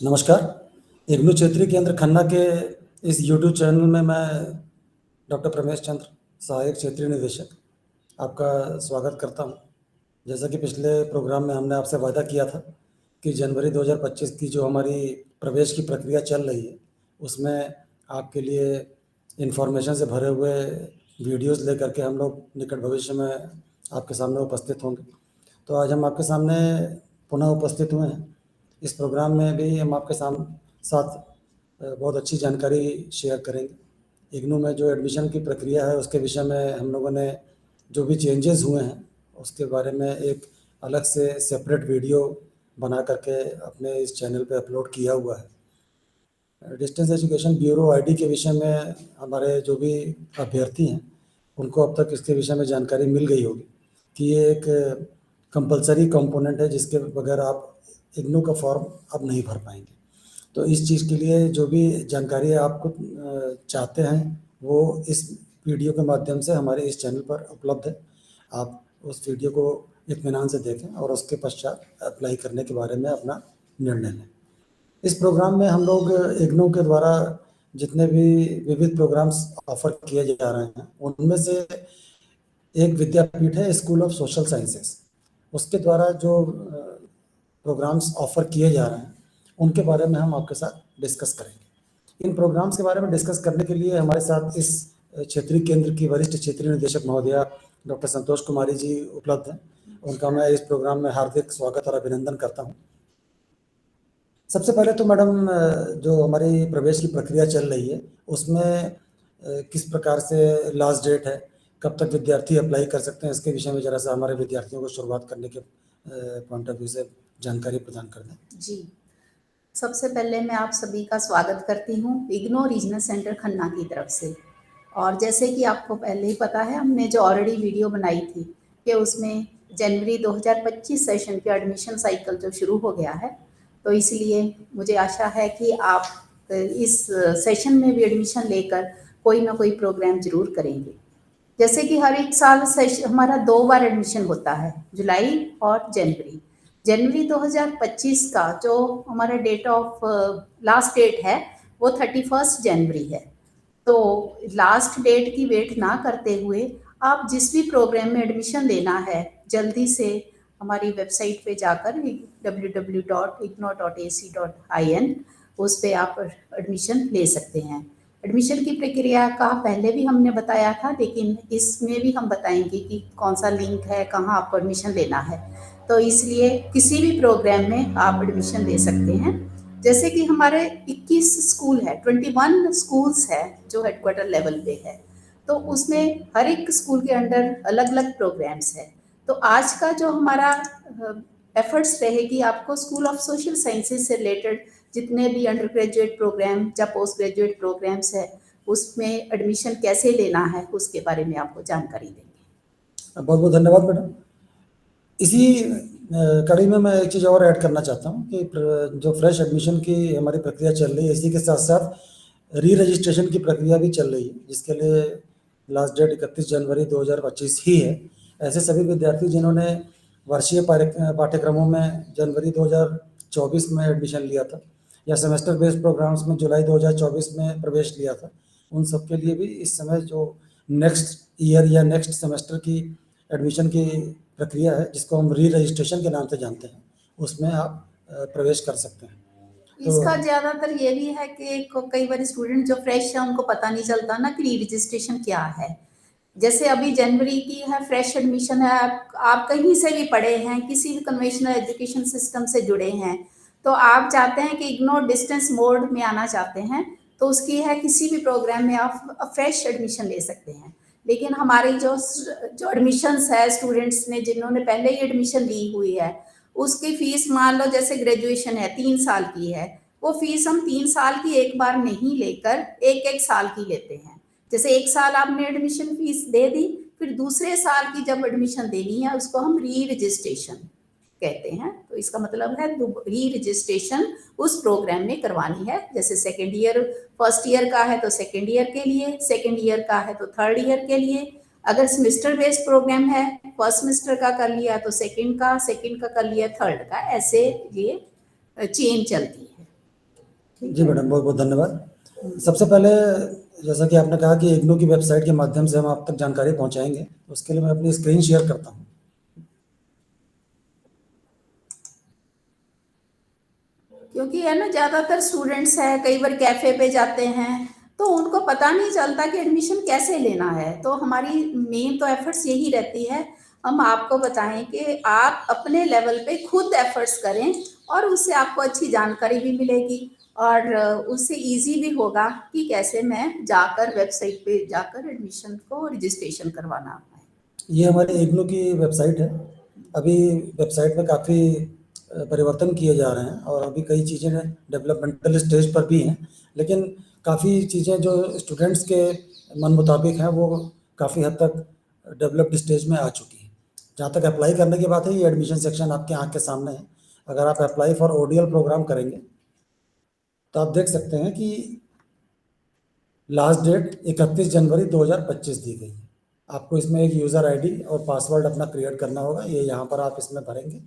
नमस्कार। इग्नू क्षेत्रीय केंद्र खन्ना के इस यूट्यूब चैनल में मैं डॉक्टर प्रमेश चंद्र, सहायक क्षेत्रीय निदेशक, आपका स्वागत करता हूं। जैसा कि पिछले प्रोग्राम में हमने आपसे वादा किया था कि जनवरी 2025 की जो हमारी प्रवेश की प्रक्रिया चल रही है, उसमें आपके लिए इन्फॉर्मेशन से भरे हुए वीडियोस लेकर के हम लोग निकट भविष्य में आपके सामने उपस्थित होंगे। तो आज हम आपके सामने पुनः उपस्थित हुए हैं। इस प्रोग्राम में भी हम आपके साथ बहुत अच्छी जानकारी शेयर करेंगे। इग्नू में जो एडमिशन की प्रक्रिया है उसके विषय में हम लोगों ने जो भी चेंजेस हुए हैं उसके बारे में एक अलग से सेपरेट वीडियो बना करके अपने इस चैनल पे अपलोड किया हुआ है। डिस्टेंस एजुकेशन ब्यूरो आईडी के विषय में हमारे जो भी अभ्यर्थी हैं उनको अब तक इसके विषय में जानकारी मिल गई होगी कि ये एक कंपलसरी कंपोनेंट है जिसके बगैर आप इग्नू का फॉर्म अब नहीं भर पाएंगे। तो इस चीज़ के लिए जो भी जानकारी आपको चाहते हैं वो इस वीडियो के माध्यम से हमारे इस चैनल पर उपलब्ध है। आप उस वीडियो को इत्मीनान से देखें और उसके पश्चात अप्लाई करने के बारे में अपना निर्णय लें। इस प्रोग्राम में हम लोग इग्नू के द्वारा जितने भी विविध प्रोग्राम्स ऑफर किए जा रहे हैं उनमें से एक विद्यापीठ है स्कूल ऑफ सोशल साइंसेस। उसके द्वारा जो प्रोग्राम्स ऑफर किए जा रहे हैं उनके बारे में हम आपके साथ डिस्कस करेंगे। इन प्रोग्राम्स के बारे में डिस्कस करने के लिए हमारे साथ इस क्षेत्रीय केंद्र की वरिष्ठ क्षेत्रीय निदेशक महोदया डॉक्टर संतोष कुमारी जी उपलब्ध हैं। उनका मैं इस प्रोग्राम में हार्दिक स्वागत और अभिनंदन करता हूं। सबसे पहले तो मैडम, जो हमारी प्रवेश की प्रक्रिया चल रही है उसमें किस प्रकार से लास्ट डेट है, कब तक विद्यार्थी अप्लाई कर सकते हैं, इसके विषय में जरा सा हमारे विद्यार्थियों को शुरुआत करने के पॉइंट ऑफ व्यू से जानकारी प्रदान कर दें। जी, सबसे पहले मैं आप सभी का स्वागत करती हूँ इग्नू रीजनल सेंटर खन्ना की तरफ से। और जैसे कि आपको पहले ही पता है, हमने जो ऑलरेडी वीडियो बनाई थी कि उसमें जनवरी 2025 सेशन के एडमिशन साइकिल जो शुरू हो गया है, तो इसलिए मुझे आशा है कि आप इस सेशन में भी एडमिशन लेकर कोई ना कोई प्रोग्राम जरूर करेंगे। जैसे कि हर एक साल हमारा 2 बार एडमिशन होता है, जुलाई और जनवरी। जनवरी 2025 का जो हमारा डेट ऑफ लास्ट डेट है वो 31 जनवरी है। तो लास्ट डेट की वेट ना करते हुए आप जिस भी प्रोग्राम में एडमिशन लेना है जल्दी से हमारी वेबसाइट पे जाकर www.igno.ac.in उस पे आप एडमिशन ले सकते हैं। एडमिशन की प्रक्रिया का पहले भी हमने बताया था, लेकिन इसमें भी हम बताएंगे कि कौन सा लिंक है, कहाँ आपको एडमिशन लेना है। तो इसलिए किसी भी प्रोग्राम में आप एडमिशन ले सकते हैं। जैसे कि हमारे 21 स्कूल है, 21 स्कूल्स है जो हेडक्वार्टर लेवल पे है, तो उसमें हर एक स्कूल के अंडर अलग अलग प्रोग्राम्स है। तो आज का जो हमारा एफर्ट्स रहेगी, आपको स्कूल ऑफ सोशल साइंसेज से रिलेटेड जितने भी अंडर ग्रेजुएट प्रोग्राम या पोस्ट ग्रेजुएट प्रोग्राम्स है उसमें एडमिशन कैसे लेना है उसके बारे में आपको जानकारी देंगे। बहुत बहुत धन्यवाद मैडम। इसी कड़ी में मैं एक चीज़ और ऐड करना चाहता हूँ कि जो फ्रेश एडमिशन की हमारी प्रक्रिया चल रही है, इसी के साथ साथ री रजिस्ट्रेशन की प्रक्रिया भी चल रही है, जिसके लिए लास्ट डेट 31 जनवरी 2025 ही है। ऐसे सभी विद्यार्थी जिन्होंने वर्षीय पाठ्यक्रमों में जनवरी 2024 में एडमिशन लिया था या सेमेस्टर बेस्ड प्रोग्राम्स में जुलाई 2024 में प्रवेश लिया था, उन सब के लिए भी इस समय जो नेक्स्ट ईयर या नेक्स्ट सेमेस्टर की एडमिशन की प्रक्रिया है, जिसको हम री रजिस्ट्रेशन के नाम से जानते हैं, उसमें आप प्रवेश कर सकते हैं। इसका ज्यादातर ये भी है कि कई बार स्टूडेंट जो फ्रेश है उनको पता नहीं चलता ना कि री रजिस्ट्रेशन क्या है। जैसे अभी जनवरी की है, फ्रेश एडमिशन है, आप कहीं से भी पढ़े हैं, किसी भी कन्वेंशनल एजुकेशन सिस्टम से जुड़े हैं, तो आप चाहते हैं कि इग्नोर डिस्टेंस मोड में आना चाहते हैं, तो उसकी है किसी भी प्रोग्राम में आप फ्रेश एडमिशन ले सकते हैं। लेकिन हमारी जो एडमिशन्स है स्टूडेंट्स ने जिन्होंने पहले ही एडमिशन ली हुई है, उसकी फीस मान लो जैसे ग्रेजुएशन है 3 साल की है, वो फीस हम 3 साल की एक बार नहीं लेकर एक एक साल की लेते हैं। जैसे एक साल आपने एडमिशन फीस दे दी, फिर दूसरे साल की जब एडमिशन देनी है उसको हम री रजिस्ट्रेशन कहते हैं। तो इसका मतलब है री रजिस्ट्रेशन उस प्रोग्राम में करवानी है। जैसे सेकेंड ईयर, फर्स्ट ईयर का है तो सेकेंड ईयर के लिए, सेकेंड ईयर का है तो थर्ड ईयर के लिए। अगर सेमेस्टर बेस्ड प्रोग्राम है, फर्स्ट सेमेस्टर का कर लिया तो सेकेंड का कर लिया थर्ड का, ऐसे ये चेन चलती है। ठीक जी है। मैडम, बहुत बहुत धन्यवाद। सबसे पहले जैसा कि आपने कहा कि इग्नू की वेबसाइट के माध्यम से हम आप तक जानकारी पहुंचाएंगे, उसके लिए मैं अपनी स्क्रीन शेयर करता हूं। क्योंकि है ना, ज़्यादातर स्टूडेंट्स है, कई बार कैफ़े पे जाते हैं, तो उनको पता नहीं चलता कि एडमिशन कैसे लेना है। तो हमारी मेन तो एफ़र्ट्स यही रहती है, हम आपको बताएँ कि आप अपने लेवल पे खुद एफ़र्ट्स करें और उससे आपको अच्छी जानकारी भी मिलेगी और उससे ईज़ी भी होगा कि कैसे मैं जाकर वेबसाइट पे जाकर एडमिशन को रजिस्ट्रेशन करवाना है। ये हमारे इग्नू की वेबसाइट है। अभी वेबसाइट में काफ़ी परिवर्तन किए जा रहे हैं और अभी कई चीज़ें डेवलपमेंटल स्टेज पर भी हैं, लेकिन काफ़ी चीज़ें जो स्टूडेंट्स के मन मुताबिक हैं वो काफ़ी हद तक डेवलप्ड स्टेज में आ चुकी हैं। जहाँ तक अप्लाई करने की बात है, ये एडमिशन सेक्शन आपके आँख के सामने है। अगर आप अप्लाई फॉर ओडीएल प्रोग्राम करेंगे तो आप देख सकते हैं कि लास्ट डेट 31 जनवरी 2025 दी गई है। आपको इसमें एक यूज़र आईडी और पासवर्ड अपना क्रिएट करना होगा, ये यहाँ पर आप इसमें भरेंगे।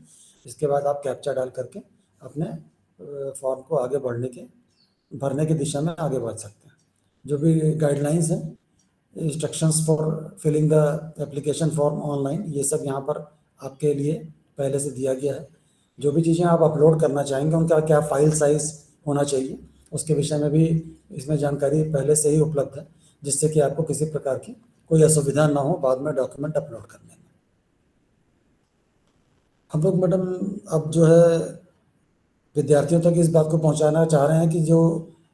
इसके बाद आप कैप्चा डाल करके अपने फॉर्म को आगे भरने की दिशा में आगे बढ़ सकते हैं। जो भी गाइडलाइंस हैं, instructions for filling the application form online, ये सब यहाँ पर आपके लिए पहले से दिया गया है। जो भी चीज़ें आप अपलोड करना चाहेंगे, उनका क्या फाइल साइज़ होना चाहिए, उसके विषय में भी इसमें जानकारी पहले से ही उपलब्ध है, जिससे कि आपको किसी प्रकार की कोई असुविधा ना हो बाद में डॉक्यूमेंट अपलोड करने में। हम लोग मैडम अब जो है विद्यार्थियों तक इस बात को पहुंचाना चाह रहे हैं कि जो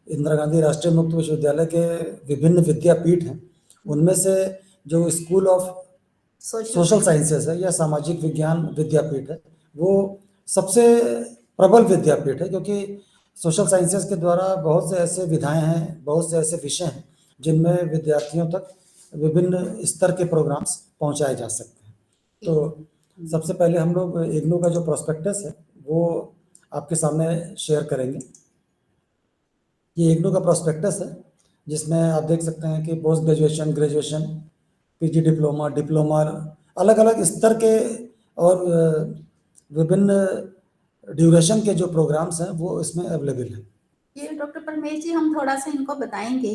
इंदिरा गांधी राष्ट्रीय मुक्त विश्वविद्यालय के विभिन्न विद्यापीठ हैं, उनमें से जो स्कूल ऑफ सोशल साइंसेज है या सामाजिक विज्ञान विद्यापीठ है, वो सबसे प्रबल विद्यापीठ है, क्योंकि सोशल साइंसेज के द्वारा बहुत से ऐसे विधाएं हैं, बहुत से ऐसे विषय हैं जिनमें विद्यार्थियों तक विभिन्न स्तर के प्रोग्राम्स पहुंचाए जा सकते हैं। तो सबसे पहले हम लोग इग्नू का जो प्रोस्पेक्टस है वो आपके सामने शेयर करेंगे। ये इग्नू का प्रोस्पेक्टस है, जिसमें आप देख सकते हैं कि post graduation, graduation, PG diploma, diploma, अलग अलग स्तर के और विभिन्न ड्यूरेशन के जो प्रोग्राम्स हैं वो इसमें अवेलेबल हैं। ये डॉक्टर परमेश जी, हम थोड़ा सा इनको बताएंगे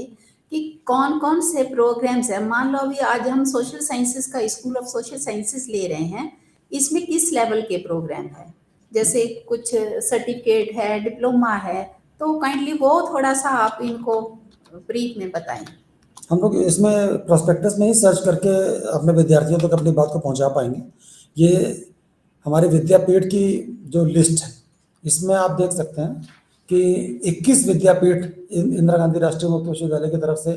कि कौन कौन से प्रोग्राम्स हैं। मान लो अभी आज हम सोशल साइंसेस का स्कूल ऑफ सोशल साइंसेस ले रहे हैं, इसमें किस लेवल के प्रोग्राम है, जैसे कुछ सर्टिफिकेट है, डिप्लोमा है, तो काइंडली वो थोड़ा सा आप इनको ब्रीफ में बताएं। हम लोग इसमें प्रोस्पेक्टस में ही सर्च करके अपने विद्यार्थियों तक अपनी बात को पहुंचा पाएंगे। ये हमारे विद्यापीठ की जो लिस्ट है, इसमें आप देख सकते हैं कि 21 विद्यापीठ इंदिरा गांधी राष्ट्रीय मुक्त विश्वविद्यालय की तरफ से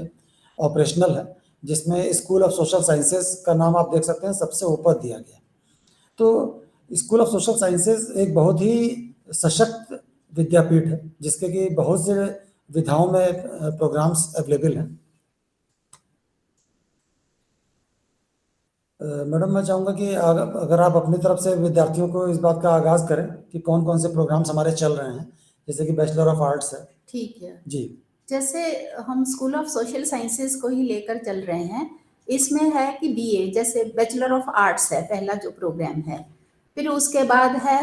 ऑपरेशनल है, जिसमें स्कूल ऑफ सोशल साइंसेज का नाम आप देख सकते हैं सबसे ऊपर दिया गया। तो स्कूल ऑफ सोशल साइंसेज एक बहुत ही सशक्त विद्यापीठ है, जिसके कि बहुत से विधाओं में प्रोग्राम्स अवेलेबल हैं। मैडम, मैं चाहूँगा कि अगर आप अपनी तरफ से विद्यार्थियों को इस बात का आगाज़ करें कि कौन कौन से प्रोग्राम्स हमारे चल रहे हैं, जैसे कि बैचलर ऑफ आर्ट्स है। ठीक है। जी। जैसे हम स्कूल ऑफ सोशल साइंसेज को ही लेकर चल रहे हैं, इसमें है कि बीए, जैसे बैचलर ऑफ आर्ट्स है पहला जो प्रोग्राम है, फिर उसके बाद है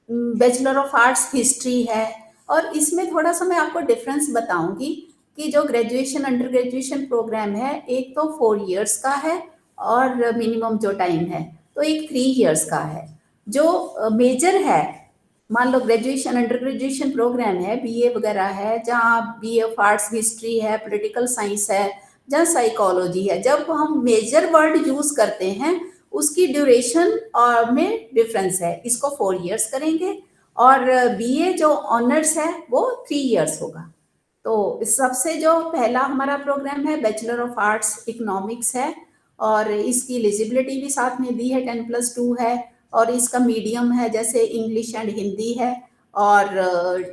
बैचलर ऑफ आर्ट्स हिस्ट्री है। और इसमें थोड़ा सा मैं आपको डिफरेंस बताऊंगी कि जो ग्रेजुएशन अंडर ग्रेजुएशन प्रोग्राम है, एक तो 4 इयर्स का है और मिनिमम जो टाइम है तो एक 3 इयर्स का है। जो मेजर है, मान लो ग्रेजुएशन अंडर ग्रेजुएशन प्रोग्राम है, बीए वगैरह है, जहाँ बीए ऑफ आर्ट्स हिस्ट्री है, पॉलिटिकल साइंस है, जहाँ साइकोलॉजी है, जब हम मेजर वर्ड यूज करते हैं उसकी ड्यूरेशन और में डिफरेंस है। इसको 4 इयर्स करेंगे और बीए जो ऑनर्स है वो 3 इयर्स होगा। तो इस सबसे जो पहला हमारा प्रोग्राम है बैचलर ऑफ आर्ट्स इकोनॉमिक्स है और इसकी एलिजिबिलिटी भी साथ में दी है, 10+2 है और इसका मीडियम है जैसे इंग्लिश एंड हिंदी है और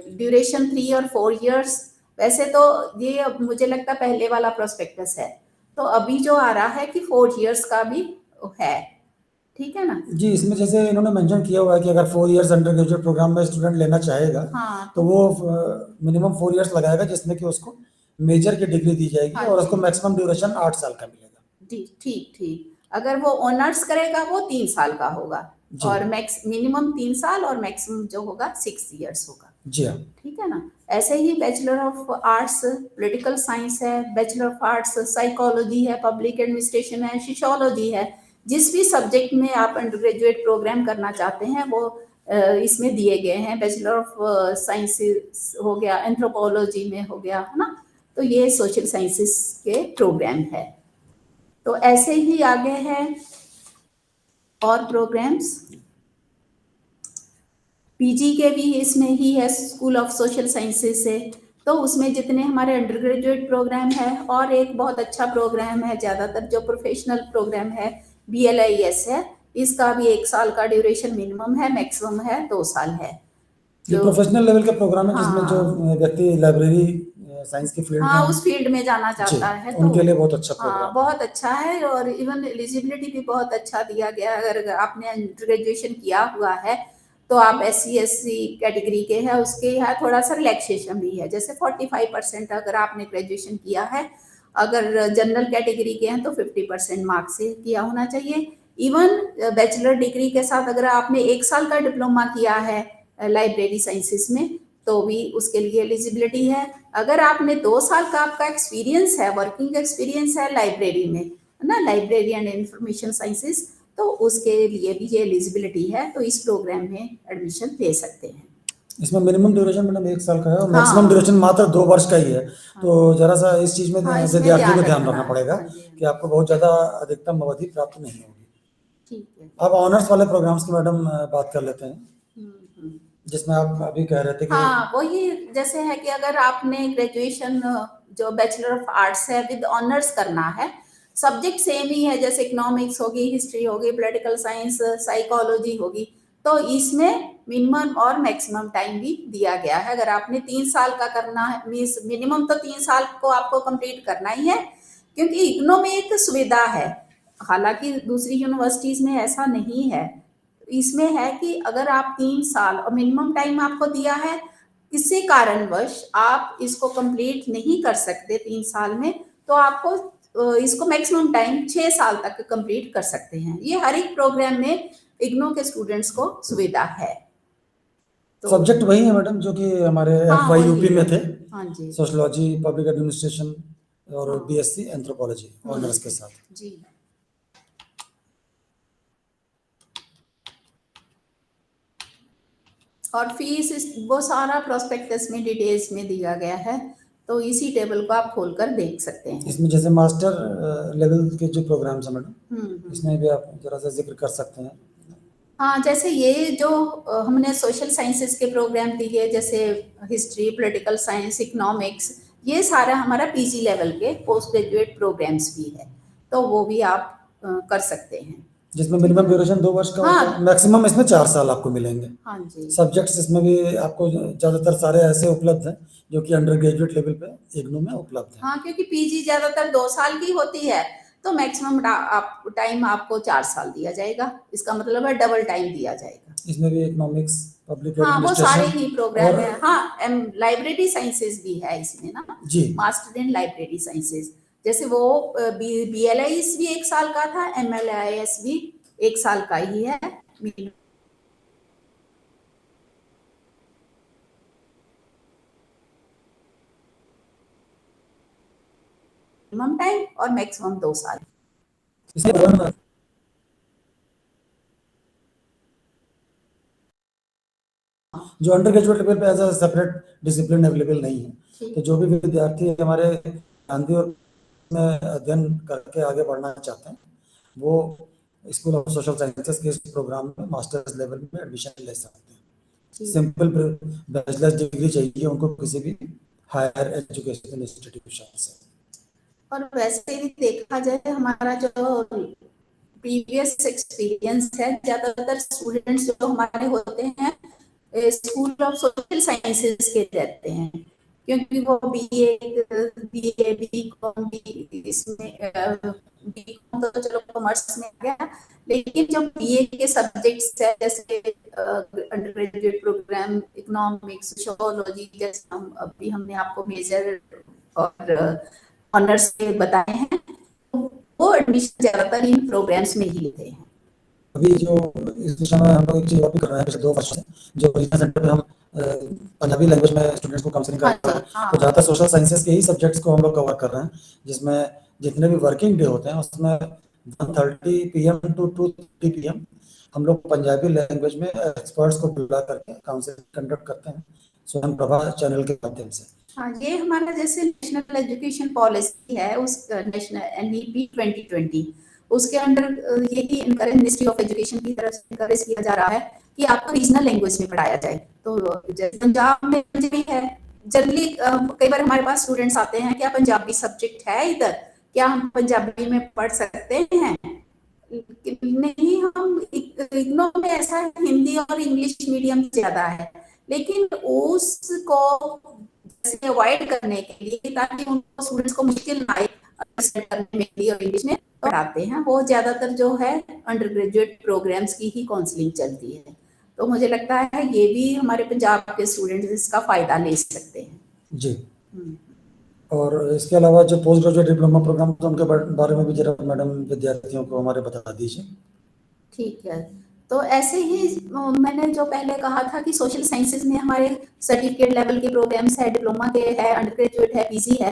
ड्यूरेशन 3 और 4 इयर्स। वैसे तो ये अब मुझे लगता है पहले वाला प्रोस्पेक्टस है, तो अभी जो आ रहा है कि 4 इयर्स का भी है, ठीक है ना। जी, इसमें जैसे इन्होंने मेंशन किया हुआ है कि अगर 4 इयर्स अंडर ग्रेजुएट प्रोग्राम में स्टूडेंट लेना चाहेगा, हाँ तो वो मिनिमम 4 इयर्स लगाएगा, जिसमें कि उसको मेजर की डिग्री दी जाएगी हाँ और जी। उसको मैक्सिमम ड्यूरेशन 8 साल का मिलेगा। जी ठीक ठीक। अगर वो ऑनर्स करेगा वो 3 साल का होगा जी। और मैक्स मिनिमम 3 साल और मैक्सिमम जो होगा 6 इयर्स होगा। जी हाँ। ठीक है ना। ऐसे ही bachelor of arts political science है, बैचलर ऑफ आर्ट्स साइकोलॉजी है, पब्लिक एडमिनिस्ट्रेशन है, सोशियोलॉजी है। जिस भी सब्जेक्ट में आप अंडर ग्रेजुएट प्रोग्राम करना चाहते हैं वो इसमें दिए गए हैं। बैचलर ऑफ साइंस हो गया, एंथ्रोपोलॉजी में हो गया, है ना। तो ये सोशल साइंसेस के प्रोग्राम है। तो ऐसे ही आगे है और प्रोग्राम्स। पीजी के भी इसमें ही है, स्कूल ऑफ सोशल साइंसेस से। तो उसमें जितने हमारे अंडर ग्रेजुएट प्रोग्राम है, और एक बहुत अच्छा प्रोग्राम है, ज़्यादातर जो प्रोफेशनल प्रोग्राम है BLIS है। इसका भी 1 साल का ड्यूरेशन मिनिमम है, मैक्सिमम है 2 साल है। ये प्रोफेशनल लेवल का प्रोग्राम है जिसमें जो हाँ व्यक्ति लाइब्रेरी साइंस की फील्ड में हाँ, है, उस फील्ड में जाना जी, चाहता है तो उनके लिए बहुत अच्छा हाँ, प्रोग्राम है। बहुत अच्छा है। और इवन एलिजिबिलिटी भी बहुत अच्छा दिया गया है। अगर आपने ग्रेजुएशन किया हुआ है तो आप SC SC कैटेगरी के हैं, उसके यहाँ थोड़ा सा रिलैक्सेशन भी है। जैसे 45% अगर आपने ग्रेजुएशन किया है, अगर जनरल कैटेगरी के हैं तो 50% मार्क्स से किया होना चाहिए। इवन बैचलर डिग्री के साथ अगर आपने 1 साल का डिप्लोमा किया है लाइब्रेरी साइंसेस में, तो भी उसके लिए एलिजिबिलिटी है। अगर आपने 2 साल का आपका एक्सपीरियंस है, वर्किंग एक्सपीरियंस है लाइब्रेरी में, है ना, लाइब्रेरी एंड इंफॉर्मेशन साइंसेस, तो उसके लिए भी ये एलिजिबिलिटी है। तो इस प्रोग्राम में एडमिशन ले सकते हैं। इसमें मिनिमम ड्यूरेशन मैडम 1 साल का है और हाँ मैक्सिमम ड्यूरेशन मात्र 2 वर्ष का ही है। तो जरा सा इस चीज़ में हाँ, इसमें विद्यार्थी को ध्यान ध्यान रखना रखना है। पड़ेगा हाँ जी, हाँ कि आपको बहुत ज़्यादा अधिकतम अवधि प्राप्त नहीं होगी। ठीक है। अब ऑनर्स वाले प्रोग्राम्स की मैडम बात कर लेते हैं, हम्म। जिसमें आप अभी कह रहे थे कि हाँ, वही जैसे है कि अगर आपने ग्रेजुएशन जो बैचलर ऑफ आर्ट्स है विद ऑनर्स करना है, सब्जेक्ट सेम ही है, जैसे इकोनॉमिक्स होगी, हिस्ट्री होगी, पॉलिटिकल साइंस, साइकोलॉजी होगी, तो इसमें मिनिमम और मैक्सिमम टाइम भी दिया गया है। अगर आपने 3 साल का करना है, मीन्स मिनिमम तो 3 साल को आपको कंप्लीट करना ही है, क्योंकि इग्नो में एक सुविधा है। हालांकि दूसरी यूनिवर्सिटीज में ऐसा नहीं है। इसमें है कि अगर आप 3 साल और मिनिमम टाइम आपको दिया है, किसी कारणवश आप इसको कंप्लीट नहीं कर सकते 3 साल में, तो आपको इसको मैक्सिमम टाइम 6 साल तक कंप्लीट कर सकते हैं। ये हर एक प्रोग्राम में इग्नो के स्टूडेंट्स को सुविधा है। तो सब्जेक्ट वही है मैडम जो कि हमारे हाँ, FY वही यूपी में है। थे, हाँ जी। सोशलॉजी, पब्लिक एडमिनिस्ट्रेशन और हाँ। BSc एंथ्रोपोलॉजी ऑनर्स के साथ। जी। और फीस वो सारा प्रोस्पेक्टस में डिटेल्स में दिया गया है, तो इसी टेबल को आप खोलकर देख सकते हैं। इसमें जैसे मास्टर लेवल के जो प्रोग्राम्स हैं मैडम, हम्म। इसमें भी आप जरा सा जिक्र कर सकते हैं। हाँ, जैसे ये जो हमने सोशल साइंसेस के प्रोग्राम दिए, जैसे हिस्ट्री, पॉलिटिकल साइंस, इकोनॉमिक्स, ये सारा हमारा PG लेवल के पोस्ट ग्रेजुएट प्रोग्राम्स भी है, तो वो भी आप कर सकते हैं। जिसमें मिनिमम ड्यूरेशन 2 वर्ष का होता है, हाँ। मैक्सिमम इसमें 4 साल आपको मिलेंगे। हाँ जी। सब्जेक्ट्स इसमें भी आपको ज़्यादातर सारे ऐसे उपलब्ध हैं जो कि अंडर ग्रेजुएट लेवल पे इग्नू में उपलब्ध हैं। हाँ, क्योंकि PG ज्यादातर 2 साल की होती है, तो मैक्सिमम टाइम आपको 4 साल दिया जाएगा। इसका मतलब है डबल टाइम दिया जाएगा। इसमें भी इकोनॉमिक्स, पब्लिक हाँ, वो सारे एडमिनिस्ट्रेशन ही प्रोग्राम और है। हाँ, लाइब्रेरी साइंसेस भी है इसमें ना, जी, मास्टर इन लाइब्रेरी साइंसेस। जैसे वो BLIS भी 1 साल का था, MLIS भी 1 साल का ही है। मिनिमम टाइम और मैक्सिमम 2 साल। इसके जो अंडर ग्रेजुएट लेवल पे as a separate discipline available नहीं है, तो जो भी विद्यार्थी हमारे गांधी और में अध्ययन करके आगे बढ़ना चाहते हैं, वो स्कूल ऑफ सोशल साइंसेस के इस प्रोग्राम में मास्टर्स लेवल में एडमिशन ले सकते हैं। सिंपल बैचलर्स डिग्री चाहिए उनको किसी भी हायर एजुकेशन इंस्टीट्यूशन से। और वैसे भी देखा जाए हमारा जो प्रीवियस एक्सपीरियंस है, ज्यादातर स्टूडेंट्स जो हमारे होते हैं स्कूल ऑफ सोशल साइंसेस के रहते हैं, क्योंकि वो BA BCom इसमें BCom तो चलो कॉमर्स में आ गया, लेकिन जो BA के सब्जेक्ट्स है, जैसे undergraduate program economics, sociology, जैसे अभी हमने आपको मेजर और ऑनर्स के बताए हैं, वो एडमिशन ज्यादातर इन प्रोग्राम्स में ही लेते हैं। अभी जो इस दिशा में हम लोग एक चीज़ और भी कर रहे हैं पिछले 2 वर्षों से, जो रीजनल सेंटर पे हम पंजाबी लैंग्वेज में स्टूडेंट्स को काउंसलिंग हाँ कर रहे जी, हैं। हाँ। तो ज़्यादातर सोशल साइंसेस के ही सब्जेक्ट्स को हम लोग कवर कर रहे हैं, जिसमें जितने भी वर्किंग डे होते हैं उसमें 1:30 पीएम टू 2:30 पीएम हम लोग पंजाबी लैंग्वेज में एक्सपर्ट्स को बुला करके काउंसलिंग कंडक्ट करते हैं स्वयं प्रभा चैनल के माध्यम से। हाँ, ये हमारा जैसे नेशनल एजुकेशन पॉलिसी है, उस नेशनल एनईपी 2020 उसके अंडर यही इनकरेज मिनिस्ट्री ऑफ एजुकेशन की तरफ से इनकरेज किया जा रहा है कि आपको रीजनल लैंग्वेज में पढ़ाया जाए। तो जैसे पंजाब में भी है, जनरली कई बार हमारे पास स्टूडेंट्स आते हैं, क्या पंजाबी सब्जेक्ट है इधर, क्या हम पंजाबी में पढ़ सकते हैं? नहीं, हम इग्नो में ऐसा है, हिंदी और इंग्लिश मीडियम ज्यादा है, लेकिन उसको जैसे अवॉइड करने के लिए, ताकि उनको स्टूडेंट्स को मुश्किल ना आए अंडरस्टैंड करने में हिंदी और इंग्लिश में, पढ़ाते हैं वो ज्यादातर जो है अंडर ग्रेजुएट प्रोग्राम्स की ही काउंसलिंग चलती है। तो मुझे लगता है ये भी हमारे पंजाब के स्टूडेंट्स इसका फायदा ले सकते हैं। जी। और इसके अलावा जो पोस्ट ग्रेजुएट डिप्लोमा प्रोग्राम तो उनके बारे में भी जरा मैडम विद्यार्थियों को हमारे बता दीजिए। ठीक है, तो ऐसे ही मैंने जो पहले कहा था कि सोशल साइंसेज में हमारे सर्टिफिकेट लेवल के प्रोग्राम्स है, डिप्लोमा के है, अंडर ग्रेजुएट है, पीजी है,